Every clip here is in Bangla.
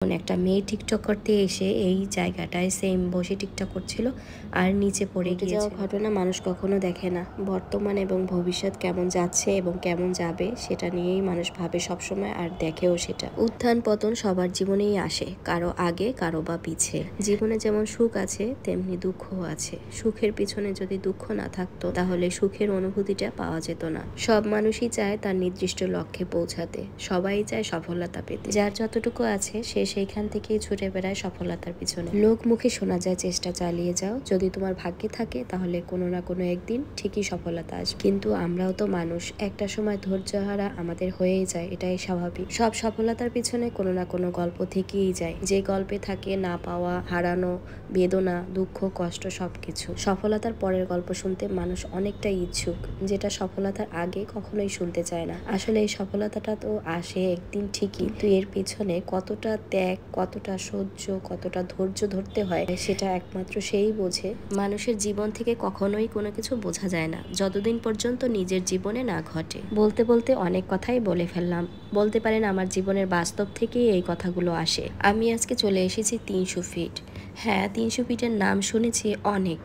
একটা মেয়ে টিকটক করতে এসে এই জায়গাটায় সেম বসে টিকটক করছিল আর নিচে পড়ে গিয়েছে। ঘটনা মানুষ কখনো দেখে না। বর্তমান এবং ভবিষ্যৎ কেমন যাচ্ছে এবং কেমন যাবে সেটা নিয়েই মানুষ ভাবে সবসময়, আর দেখেও সেটা। উত্থান পতন সবার জীবনেই আসে, কারো আগে কারো বা পিছে। জীবনে যেমন সুখ আছে তেমনি দুঃখও আছে। সুখের পিছনে যদি দুঃখ না থাকতো তাহলে সুখের অনুভূতিটা পাওয়া যেত না। সব মানুষই চায় তার নির্দিষ্ট লক্ষ্যে পৌঁছাতে, সবাই চায় সফলতা পেতে। যার যতটুকু আছে সে সেইখান থেকেই ছুটে বেড়ায় সফলতার পিছনে। লোক মুখে শোনা যায় চেষ্টা চালিয়ে যাও, যদি তোমার ভাগ্যে থাকে তাহলে কোনো না কোনো একদিন ঠিকই সফলতা আসবে। কিন্তু আমরাও তো মানুষ, একটা সময় ধৈর্যহারা আমাদের হয়েই যায়, এটাই স্বাভাবিক। সব সফলতার পিছনে কোনো না কোনো গল্প থেকেই যায়, যে গল্পে থাকে না পাওয়া, হারানো, বেদনা, দুঃখ, কষ্ট সবকিছু। সফলতার পরের গল্প শুনতে মানুষ অনেকটাই ইচ্ছুক, যেটা সফলতার আগে কখনোই শুনতে চায় না। আসলে এই সফলতাটা তো আসে একদিন ঠিকই, কিন্তু এর পিছনে কতটা ত্যাগ, কতটা সহ্য, কতটা ধৈর্য ধরতে হয় সেটা একমাত্র সেই বোঝে। মানুষের জীবন থেকে কখনোই কোনো কিছু বোঝা যায় না যতদিন পর্যন্ত নিজের জীবনে না ঘটে। বলতে বলতে অনেক কথাই বলে ফেললাম। বলতে পারেন আমার জীবনের বাস্তব থেকেই এই কথাগুলো আসে। আমি আজকে চলে এসেছি 300 ফিট। হ্যাঁ, 300 ফিটের নাম শুনেছি অনেক।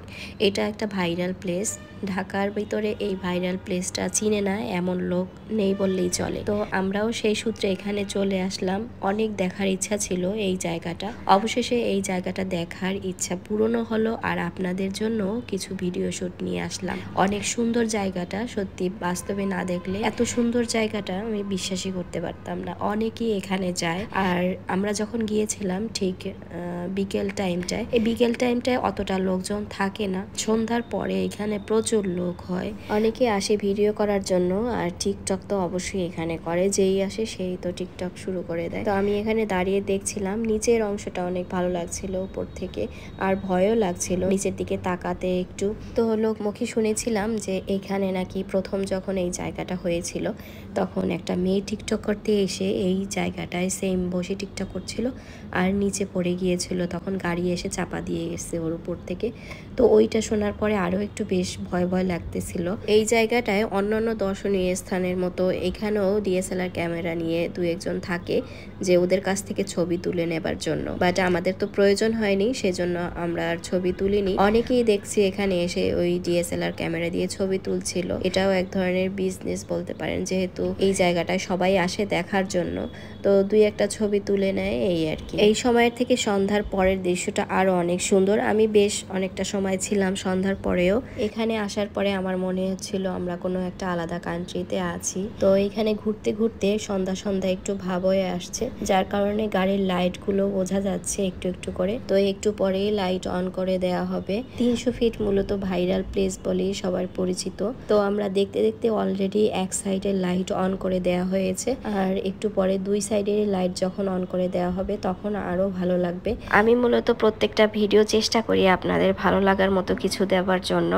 এটা একটা ভাইরাল প্লেস। ঢাকার ভিতরে এই ভাইরাল প্লেসটা চিনে না এমন লোক নেই বললেই চলে। তো আমরাও সেই সূত্রে এখানে চলে আসলাম। অনেক দেখার ইচ্ছা ছিল এই জায়গাটা। অবশেষে এই জায়গাটা দেখার ইচ্ছা পূরণও হলো, আর আপনাদের জন্য কিছু ভিডিও শুট নিয়ে আসলাম। অনেক সুন্দর জায়গাটা, সত্যি বাস্তবে না দেখলে এত সুন্দর জায়গাটা আমি বিশ্বাসই করতে পারতাম না। অনেকেই এখানে যায়, আর আমরা যখন গিয়েছিলাম ঠিক বিকেল টাইমটায়, এই বিকেল টাইমটায় অতটা লোকজন থাকে না। সন্ধ্যার পরে এখানে প্রচুর লোক হয়, অনেকে আসে ভিডিও করার জন্য। আর টিকটক তো অবশ্যই এখানে করে, যেই আসে সেই তো টিকটক শুরু করে দেয়। তো আমি এখানে দাঁড়িয়ে দেখছিলাম, নিচের অংশটা অনেক ভালো লাগছিল উপর থেকে, আর ভয়ও লাগছিল নিচের দিকে তাকাতে একটু। তো লোকমুখে শুনেছিলাম যে এখানে নাকি প্রথম যখন এই জায়গাটা হয়েছিল তখন একটা মেয়ে টিকটক করতে এসে এই জায়গাটায় সেম বসে টিকটক করছিল আর নিচে পড়ে গিয়েছিল, তখন গাড়ি এসে চাপা দিয়ে গেছে ওর উপর থেকে। তো ওইটা শোনার পরে আরও একটু বেশ ভয় ভয় লাগতেছিল। এই জায়গাটায় অন্যান্য দর্শনীয় স্থানের মতো এখানেও ডিএসএলআর ক্যামেরা নিয়ে দু একজন থাকে যে ওদের কাছ থেকে ছবি তুলে নেবার জন্য, বাট আমাদের তো প্রয়োজন হয়নি, সেজন্য আমরা আর ছবি তুলিনি। অনেকেই দেখছি এখানে এসে ওই ডিএসএলআর ক্যামেরা দিয়ে ছবি তুলছিল। এটাও এক ধরনের বিজনেস বলতে পারেন, যেহেতু এই জায়গাটায় সবাই আসে দেখার জন্য, তো দুই একটা ছবি তুলে নেয় এই আর কি। এই সময়ের থেকে সন্ধ্যার পরের দৃশ্যটা আরো অনেক সুন্দর। আমি বেশ অনেকটা সময় ছিলাম সন্ধ্যার পরেও। এখানে আসার পরে আমার মনে হচ্ছিল আমরা কোনো একটা আলাদা কান্ট্রিতে আছি। তো এখানে ঘুরতে ঘুরতে সন্ধ্যা সন্ধ্যা একটু ভাব হয়ে আসছে, যার কারণে গাড়ির লাইট গুলো বোঝা যাচ্ছে একটু একটু করে। তো একটু পরেই লাইট অন করে দেওয়া হবে। 300 ফিট মূলত ভাইরাল প্লেস বলেই সবার পরিচিত। তো আমরা দেখতে দেখতে অলরেডি এক সাইডের লাইট অন করে দেওয়া হয়েছে, আর একটু পরে দুই সাইডের লাইট যখন অন করে দেওয়া হবে তখন আরো ভালো লাগবে। আমি মূলত প্রত্যেকটা ভিডিও চেষ্টা করি আপনাদের ভালো লাগার মতো কিছু দেওয়ার জন্য।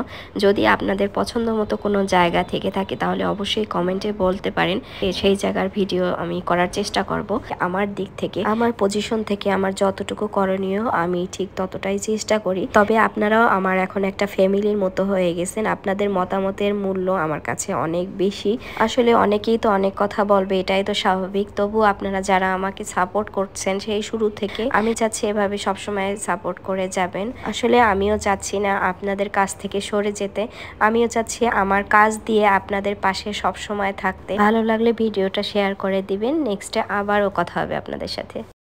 যদি আপনাদের পছন্দ মতো কোনো জায়গা থেকে থাকে তাহলে অবশ্যই কমেন্টে বলতে পারেন, সেই জায়গার ভিডিও আমি করার চেষ্টা করব। আমার দিক থেকে, আমার পজিশন থেকে আমার যতটুকু করণীয় আমি ঠিক ততটাই চেষ্টা করি। তবে আপনারাও আমার এখন একটা ফ্যামিলির মতো হয়ে গেছেন। আপনাদের মতামতের মূল্য আমার কাছে অনেক বেশি। আসলে অনেকেই তো অনেক কথা বলবে, এটাই তো স্বাভাবিক। তবু আপনারা যারা আমাকে সাপোর্ট করছেন সেই শুরু থেকে, আমি চাচ্ছি এভাবে সবসময় সাপোর্ট করে যাবেন। আসলে আমিও চাচ্ছি না আপনাদের কাছ থেকে সরে যেতে, আমিও চাচ্ছি আমার কাজ দিয়ে আপনাদের পাশে সব সময় থাকতে। ভালো লাগলে ভিডিওটা শেয়ার করে দিবেন। নেক্সটে আবারও কথা হবে আপনাদের সাথে।